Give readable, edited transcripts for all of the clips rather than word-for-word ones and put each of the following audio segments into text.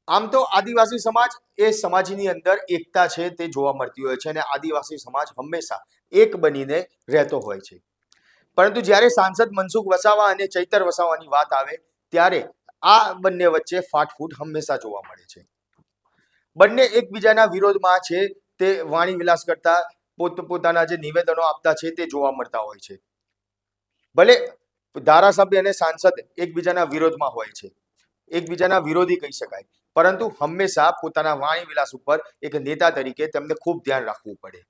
આમ તો આદિવાસી સમાજ એ સમાજની અંદર એકતા છે તે જોવા મળતી હોય છે અને આદિવાસી સમાજ હંમેશા એક બનીને રહેતો હોય છે. પરંતુ જ્યારે સાંસદ મનસુખ વસાવા અને ચૈતર વસાવાની વાત આવે ત્યારે આ બંને વચ્ચે ફાટફૂટ હંમેશા જોવા મળે છે. બંને એકબીજાના વિરોધમાં છે તે વાણી વિલાસ કરતા પોતાના જે નિવેદનો આપતા છે તે જોવા મળતા હોય છે. ભલે ધારાસભ્ય અને સાંસદ એકબીજાના વિરોધમાં હોય છે, એકબીજાના વિરોધી કહી શકાય, પરંતુ હંમેશા પોતાના વાણી વિલાસ ઉપર એક નેતા તરીકે તેમને ખૂબ ધ્યાન રાખવું પડે.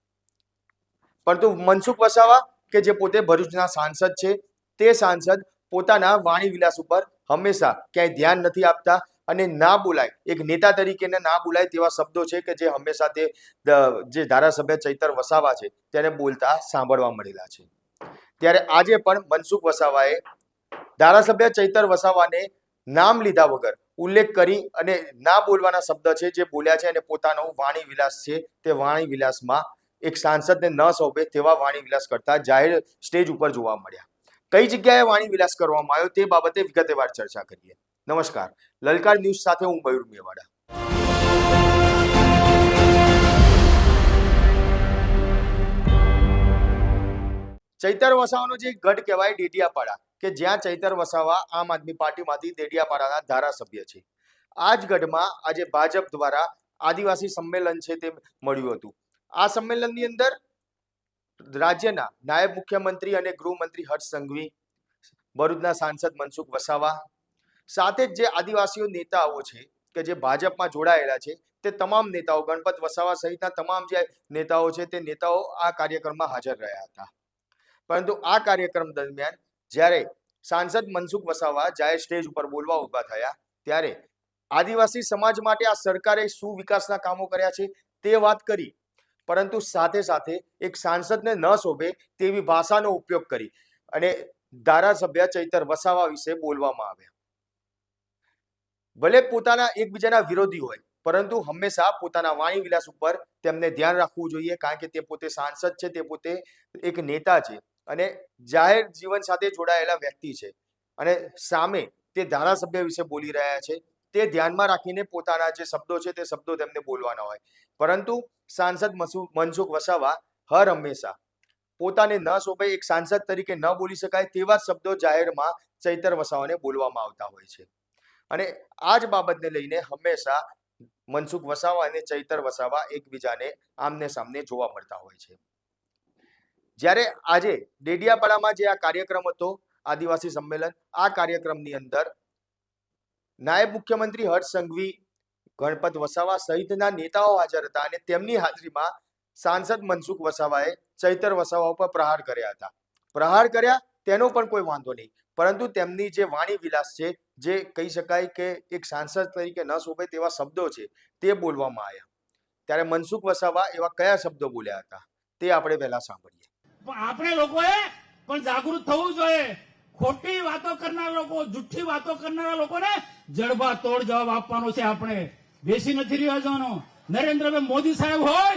પરંતુ મનસુખ વસાવા કે જે પોતે ભરૂચના સાંસદ છે, તે સાંસદ પોતાના વાણી વિલાસ ઉપર હંમેશા ક્યાંય ધ્યાન નથી આપતા અને ના બોલાય, એક નેતા તરીકે ના બોલાય તેવા શબ્દો છે કે જે હંમેશા તે જે ધારાસભ્ય ચૈતર વસાવા છે તેને બોલતા સાંભળવા મળેલા છે. ત્યારે આજે પણ મનસુખ વસાવાએ ધારાસભ્ય ચૈતર વસાવાને નામ લીધા વગર ઉલ્લેખ કરી અને ના બોલવાના શબ્દ છે જે બોલ્યા છે અને પોતાનો વાણી વિલાસ છે તે વાણી વિલાસમાં એક સાંસદને ન સોંપે તેવા વાણી વિલાસ કરતા જાહેર સ્ટેજ ઉપર જોવા મળ્યા. કઈ જગ્યાએ વાણી વિલાસ કરવામાં આવ્યો તે બાબતે વિગતવાર ચર્ચા કરીએ. નમસ્કાર, લલકાર ન્યૂઝ સાથે હું મયુર મેવાડા. ચૈતર વસાવાનો જે ગઢ કહેવાય ડેડિયાપાડા, કે જ્યાં ચૈતર વસાવા આમ આદમી પાર્ટીમાંથી ડેડિયાપાડાના ધારાસભ્ય છે. આ જ ગઢમાં આજે ભાજપ દ્વારા આદિવાસી સંમેલન છે તે મળ્યું હતું. આ સંમેલનની અંદર રાજ્યના નાયબ મુખ્યમંત્રી અને ગૃહમંત્રી હર્ષ સંઘવી, ભરૂચના સાંસદ મનસુખ વસાવા, સાથે જ જે આદિવાસીઓ નેતાઓ છે કે જે ભાજપમાં જોડાયેલા છે તે તમામ નેતાઓ, ગણપત વસાવા સહિતના તમામ જે નેતાઓ છે તે નેતાઓ આ કાર્યક્રમમાં હાજર રહ્યા હતા. પરંતુ આ કાર્યક્રમ દરમિયાન જ્યારે સાંસદ મનસુખ વસાવા જાહેર સ્ટેજ ઉપર બોલવા ઉભા થયા ત્યારે આદિવાસી સમાજ માટે આ સરકારે શું વિકાસના કામો કર્યા છે તે વાત કરી, પરંતુ સાથે સાથે એક સાંસદને ન શોભે તેવી ભાષાનો ઉપયોગ કરી અને ધારાસભ્ય ચૈતર વસાવા વિશે બોલવામાં આવ્યા. ભલે પોતાના એકબીજાના વિરોધી હોય, પરંતુ હંમેશા પોતાના વાણી વિલાસ ઉપર તેમને ધ્યાન રાખવું જોઈએ, કારણ કે તે પોતે સાંસદ છે, તે પોતે એક નેતા છે અને જાહેર જીવન સાથે જોડાયેલા વ્યક્તિ છે અને સામે તે ધારાસભ્ય વિશે બોલી રહ્યા છે. તે ધ્યાનમાં રાખીને પોતાના જે શબ્દો છે તે શબ્દો તેમને બોલવાના હોય. પરંતુ સાંસદ મનસુખ વસાવા હર હંમેશા પોતાને ન શોભે, એક સાંસદ તરીકે ન બોલી શકાય તેવા શબ્દો જાહેરમાં ચૈતર વસાવાને બોલવામાં આવતા હોય છે. અને આ જ બાબતને લઈને હંમેશા મનસુખ વસાવા અને ચૈતર વસાવા એકબીજાને આમને સામને જોવા મળતા હોય છે. જ્યારે આજે ડેડિયાપાડામાં જે આ કાર્યક્રમ હતો આદિવાસી સંમેલન, આ કાર્યક્રમની અંદર નાયબ મુખ્યમંત્રી હર્ષ સંઘવી, ગણપત વસાવા સહિતના નેતાઓ હાજર હતા અને તેમની હાજરીમાં સાંસદ મનસુખ વસાવાએ ચૈતર વસાવા ઉપર પ્રહાર કર્યા હતા. પ્રહાર કર્યા તેનો પણ કોઈ વાંધો નહીં, પરંતુ તેમની જે વાણી વિલાસ છે, જે કહી શકાય કે એક સાંસદ તરીકે ન શોભે તેવા શબ્દો છે તે બોલવામાં આવ્યા. ત્યારે મનસુખ વસાવા એવા કયા શબ્દો બોલ્યા હતા તે આપણે પહેલા સાંભળીએ. પણ આપણે લોકોએ પણ જાગૃત થવું જોઈએ. ખોટી વાતો કરનાર લોકો, જુઠ્ઠી વાતો કરનારા લોકોને જડબા તોડ જવાબ આપવાનો છે. આપણે બેસી નથી રહ્યા જવાનો. નરેન્દ્રભાઈ મોદી સાહેબ હોય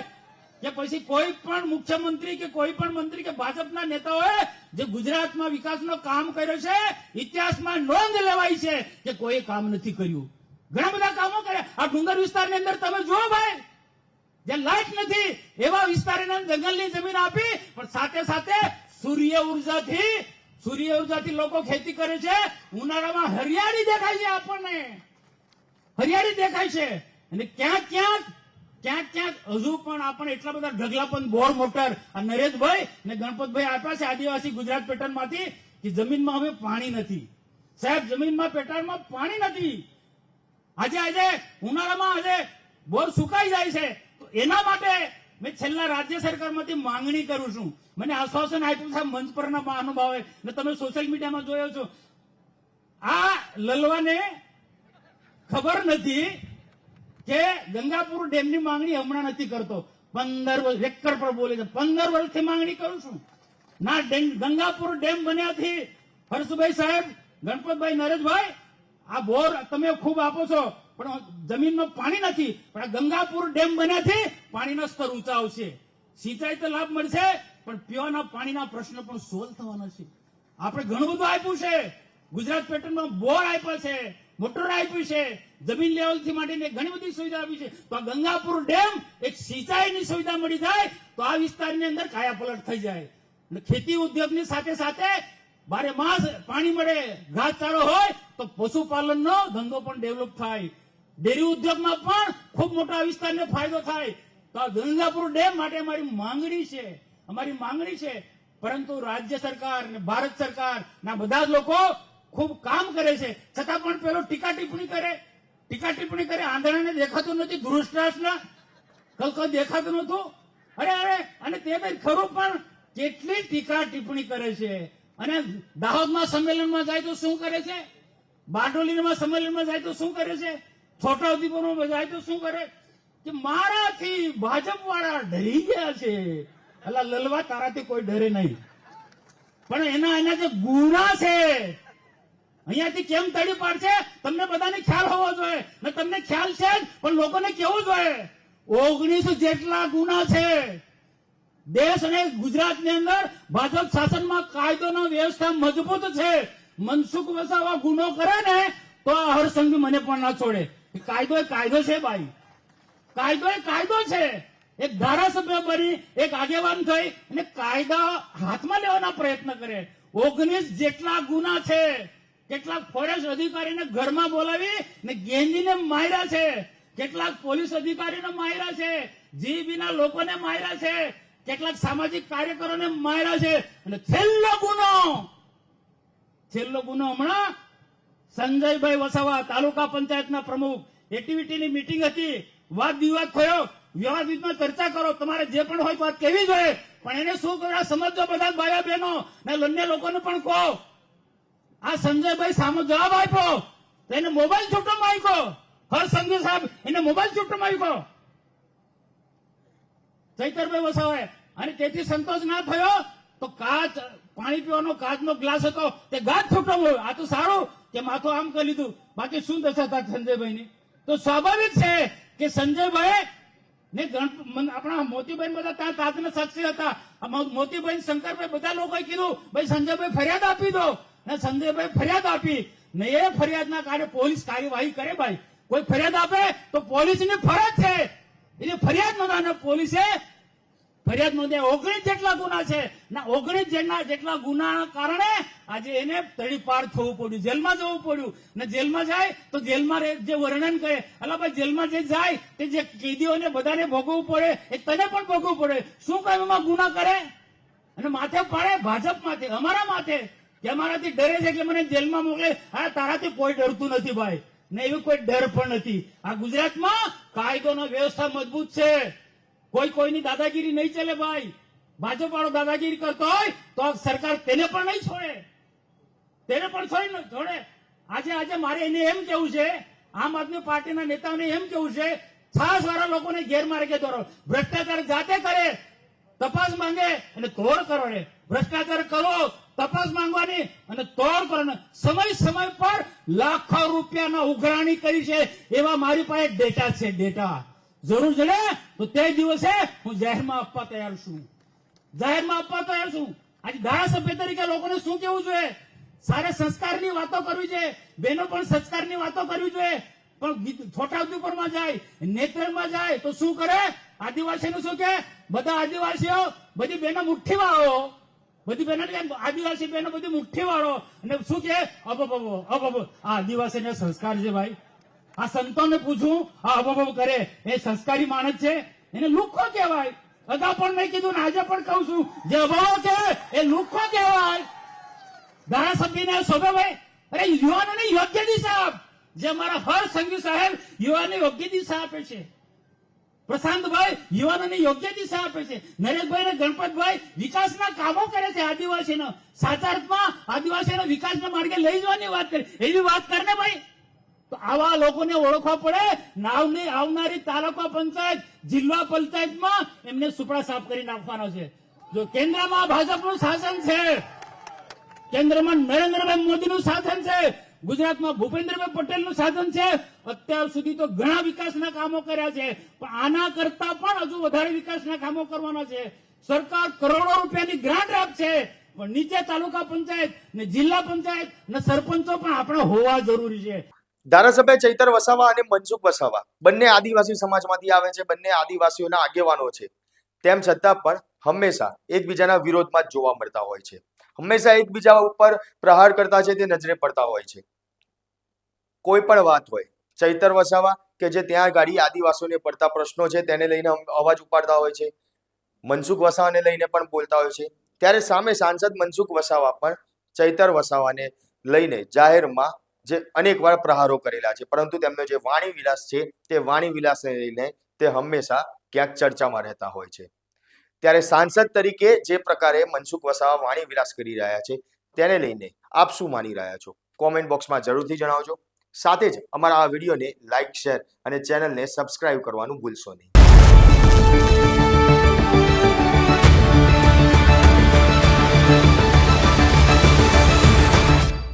કે પછી કોઈ પણ મુખ્યમંત્રી કે કોઈ પણ મંત્રી કે ભાજપના નેતાઓએ જે ગુજરાતમાં વિકાસનો કામ કર્યો છે, ઇતિહાસમાં નોંધ લેવાય છે કે કોઈ કામ નથી કર્યું. ઘણા બધા કામો કર્યા. આ ડુંગર વિસ્તારની અંદર તમે જુઓ ભાઈ, જ્યાં લાઈટ નથી એવા વિસ્તારના જંગલની જમીન આપી, પણ સાથે સાથે સૂર્ય ઉર્જાથી લોકો ખેતી કરે છે. ઉનાળામાં હરિયાળી દેખાય છે, આપણને હરિયાળી દેખાય છે. અને ક્યાંક હજુ પણ આપણે એટલા બધા ઢગલા પણ બોર મોટર આ નરેશભાઈ ને ગણપતભાઈ આપ્યા છે આદિવાસી ગુજરાત પેટર્નમાંથી કે જમીનમાં હવે પાણી નથી. સાહેબ, જમીનમાં પેટર્નમાં પાણી નથી. આજે ઉનાળામાં આજે બોર સુકાઈ જાય છે. એના માટે મેં છેલ્લા રાજ્ય સરકારમાંથી માંગણી કરું છું. મને આશ્વાસન આપ્યું છે મંચ પરના મહાનુભાવે, ને તમે સોશિયલ મીડિયામાં જોયો છો. આ લલવાને ખબર નથી કે ગંગાપુર ડેમની માંગણી હમણાં નથી કરતો. 15 વર્ષ રેકર્ડ પર બોલે છે. 15 વર્ષથી માંગણી કરું છું. ના ગંગાપુર ડેમ બન્યાથી હર્ષભાઈ સાહેબ, ગણપતભાઈ, નરેશભાઈ, આ બોર તમે ખૂબ આપો છો પણ જમીનમાં પાણી નથી. પણ આ ગંગાપુર ડેમ બન્યાથી પાણીના સ્તર ઊંચા આવશે, સિંચાઈ તો લાભ મળશે, પણ પીવાના પાણીના પ્રશ્ન પણ સોલ્વ થવાના છે. આપણે ઘણું બધું આપ્યું છે. ગુજરાત પેટર્નમાં બોર આપ્યા છે, મોટર આપ્યું છે, જમીન લેવલથી માંડીને ઘણી બધી સુવિધા આપી છે. તો આ ગંગાપુર ડેમ એક સિંચાઈની સુવિધા મળી જાય તો આ વિસ્તારની અંદર કાયાપલટ થઈ જાય. અને ખેતી ઉદ્યોગની સાથે સાથે બારે માસ પાણી મળે, ઘાસચારો હોય તો પશુપાલનનો ધંધો પણ ડેવલપ થાય. ડેરી ઉદ્યોગમાં પણ ખૂબ મોટા વિસ્તારને ફાયદો થાય. તો આ ગંગાપુર ડેમ માટે અમારી માંગણી છે. પરંતુ રાજ્ય સરકાર અને ભારત સરકાર ના બધા જ લોકો ખૂબ કામ કરે છે, છતાં પણ પેલો ટીકા ટિપ્પણી કરે. આંધળાને દેખાતું નથી, ધૃષ્ટાસના કઈ દેખાતું નતું. અરે અને તે ભાઈ ખરું પણ કેટલી ટીકા ટિપ્પણી કરે છે. અને દાહોદમાં સંમેલનમાં જાય તો શું કરે છે, બારડોલીમાં સંમેલનમાં જાય તો શું કરે છે, છોટાઉદેપુરમાં જાય તો શું કરે કે મારાથી ભાજપ વાળા ડરી ગયા છે. અલા લલવા, તારાથી કોઈ ડરે નહીં, પણ એના જે ગુના છે અહીંયાથી કેમ તડી પાડશે તમને બધાને ખ્યાલ હોવો જોઈએ. ને તમને ખ્યાલ છે જ, પણ લોકોને કેવું જોઈએ. 19 જેટલા ગુના છે દેશ અને ગુજરાતની અંદર. ભાજપ શાસનમાં કાયદોની વ્યવસ્થા મજબૂત છે. મનસુખ વસાવા ગુનો કરે ને તો આ હરસંઘવી મને પણ ના છોડે. કાયદો એ કાયદો છે ભાઈ, કાયદો છે. એક ધારાસભ્ય બની, એક આગેવાન થઈ અને કાયદા હાથમાં લેવાના પ્રયત્ન કરે. 19 જેટલા ગુના છે. કેટલાક ફોરેસ્ટ અધિકારીને ઘરમાં બોલાવી ને ગેંજીને માર્યા છે, કેટલાક પોલીસ અધિકારીને માર્યા છે, જીબીના લોકોને માર્યા છે, કેટલાક સામાજિક કાર્યકરોને માર્યા છે. અને છેલ્લો ગુનો હમણાં સંજયભાઈ વસાવા તાલુકા પંચાયતના પ્રમુખ, એક્ટિવિટીની મીટિંગ હતી, વાદ વિવાદ થયો. વિવાદમાં ચર્ચા કરો, તમારે જે પણ હોય વાત કેવી જોઈએ, પણ એને શું કરો સમજો બધા ભાઈઓ બહેનો ને લન્ય લોકોને પણ કહો. આ સંજયભાઈ સામો જવાબ આપ્યો તો એને મોબાઈલ છૂટવામાં આપ્યો. હરસંઘવી સાહેબ એને મોબાઈલ છૂટવામાં આપ્યો ચૈતરભાઈ વસાવાએ. અને તેથી સંતોષ ના થયો તો પાણી પીવાનો કાચનો ગ્લાસ હતો તે ગાજ છૂટવામાં. આ તો સારું કે માથું આમ કરી લીધું, બાકી શું દશા થાય સંજયભાઈની. તો સ્વાભાવિક છે કે સંજયભાઈ ને આપણા મોતીભાઈ બધા ત્યાં તાજના સાક્ષી હતા. મોતીભાઈ, શંકરભાઈ બધા લોકોએ કીધું ભાઈ સંજયભાઈ ફરિયાદ આપી દો. ને સંજયભાઈ ફરિયાદ આપી ને એ ફરિયાદના કારણે પોલીસ કાર્યવાહી કરે. ભાઈ કોઈ ફરિયાદ આપે તો પોલીસની ફરજ છે એને ફરિયાદ નોંધાવે. પોલીસે ફરિયાદ નોંધે. 19 જેટલા ગુના છે ના 19 જેટલા ગુનાના કારણે આજે એને તડીપાર થવું પડ્યું, જેલમાં જવું પડ્યું. ને જેલમાં જાય તો જેલમાં જે વર્ણન કરે, અલા ભાઈ જેલમાં જે જાય તે જે કેદીઓને બધાને ભોગવવું પડે એ તને પણ ભોગવવું પડે. શું કામ એમાં ગુના કરે અને માથે પાડે ભાજપ માથે, અમારા માથે કે અમારાથી ડરે છે એટલે મને જેલમાં મોકલે. હા, તારાથી કોઈ ડરતું નથી ભાઈ, ને એવું કોઈ ડર પણ નથી. આ ગુજરાતમાં કાયદોની વ્યવસ્થા મજબૂત છે. કોઈની દાદાગીરી નહીં ચાલે ભાઈ. ભાજપ વાળો દાદાગીરી કરતો હોય તો સરકાર તેને પણ નહીં છોડે. આજે મારે એને એમ કેવું છે, આમ આદમી પાર્ટીના નેતાઓને એમ કેવું છે, છાસ વાળા લોકોને ગેરમાર્ગે દોરો. ભ્રષ્ટાચાર જાતે કરે, તપાસ માંગે અને તોડ કરો. ભ્રષ્ટાચાર કરો, તપાસ માંગવાની અને તોડ કરો. સમય પર લાખો રૂપિયાના ઉઘરાણી કરી છે એવા મારી પાસે ડેટા છે. ડેટા જરૂર જડે તો તે દિવસે હું જાહેરમાં આપવા તૈયાર છું. આજે ધારાસભ્ય તરીકે લોકોને શું કેવું જોઈએ? સારા સંસ્કારની વાતો કરવી જોઈએ, બહેનો પણ સંસ્કારની વાતો કરવી જોઈએ. પણ છોટાઉદેપુરમાં જાય, નેત્રંગમાં જાય તો શું કરે? આદિવાસીનું શું કે બધા આદિવાસીઓ બધી બહેનો મુઠ્ઠી વાળો, બધી બહેનો આદિવાસી બહેનો બધી મુઠ્ઠી વાળો. અને શું કે આ આદિવાસીને સંસ્કાર છે ભાઈ. આ સંતોને પૂછું, આ અબબ કરે એ સંસ્કારી માણસ છે? એને લુખ્ખો કહેવાય. અગાઉ પણ મેં કીધું ને આજે પણ કહું છું, જે અભાવો છે એ લુખ્ખો કહેવાય. ધારાસભ્યને શોભે ભાઈ. અરે યુવાનોને યોગ્ય દિશા આપ. જે મારા હરસંઘવી સાહેબ યુવાનોને યોગ્ય દિશા આપે છે. પ્રશાંતભાઈ યુવાનોને યોગ્ય દિશા આપે છે. નરેશભાઈ અને ગણપતભાઈ વિકાસના કામો કરે છે. આદિવાસીનો સાચા અર્થમાં આદિવાસીના વિકાસના માર્ગે લઈ જવાની વાત કરે, એવી વાત કરને ભાઈ. તો આવા લોકોને ઓળખવા પડે. નાવની આવનારી તાલુકા પંચાયત, જિલ્લા પંચાયતમાં એમને સુપડા સાફ કરી નાખવાનો છે. જો કેન્દ્રમાં ભાજપનું શાસન છે, કેન્દ્રમાં નરેન્દ્રભાઈ મોદીનું શાસન છે, ગુજરાતમાં ભૂપેન્દ્રભાઈ પટેલનું શાસન છે. અત્યાર સુધી તો ઘણા વિકાસના કામો કર્યા છે, પણ આના કરતા પણ હજુ વધારે વિકાસના કામો કરવાના છે. સરકાર કરોડો રૂપિયાની ગ્રાન્ટ આપશે, પણ નીચે તાલુકા પંચાયત ને જિલ્લા પંચાયત ને સરપંચો પણ આપણે હોવા જરૂરી છે. ધારાસભ્ય ચૈતર વસાવા અને મનસુખ વસાવા બંને આદિવાસી સમાજમાંથી આવે છે, બંને આદિવાસીઓના આગેવાનો છે. તેમ છતાં પણ હંમેશા એકબીજાના વિરોધમાં જ જોવા મળતા હોય છે. હંમેશા એકબીજા ઉપર પ્રહાર કરતા છે તે નજરે પડતા હોય છે. કોઈ પણ વાત હોય, ચૈતર વસાવા કે જે ત્યાં ગાડી આદિવાસીઓને પડતા પ્રશ્નો છે તેને લઈને અવાજ ઉપાડતા હોય છે, મનસુખ વસાવાને લઈને પણ બોલતા હોય છે. ત્યારે સામે સાંસદ મનસુખ વસાવા પણ ચૈતર વસાવાને લઈને જાહેરમાં જે અનેકવાર પ્રહારો કરેલા છે, પરંતુ તેમનો જે વાણી વિલાસ છે તે વાણી વિલાસને લઈને તે હંમેશા ક્યાંક ચર્ચામાં રહેતા હોય છે. ત્યારે સાંસદ તરીકે જે પ્રકારે મનસુખ વસાવા વાણી વિલાસ કરી રહ્યા છે તેને લઈને આપ શું માની રહ્યા છો? કોમેન્ટ બોક્સમાં જરૂરથી જણાવજો. સાથે જ અમારા આ વિડીયોને લાઇક, શેર અને ચેનલને સબસ્ક્રાઇબ કરવાનું ભૂલશો નહીં.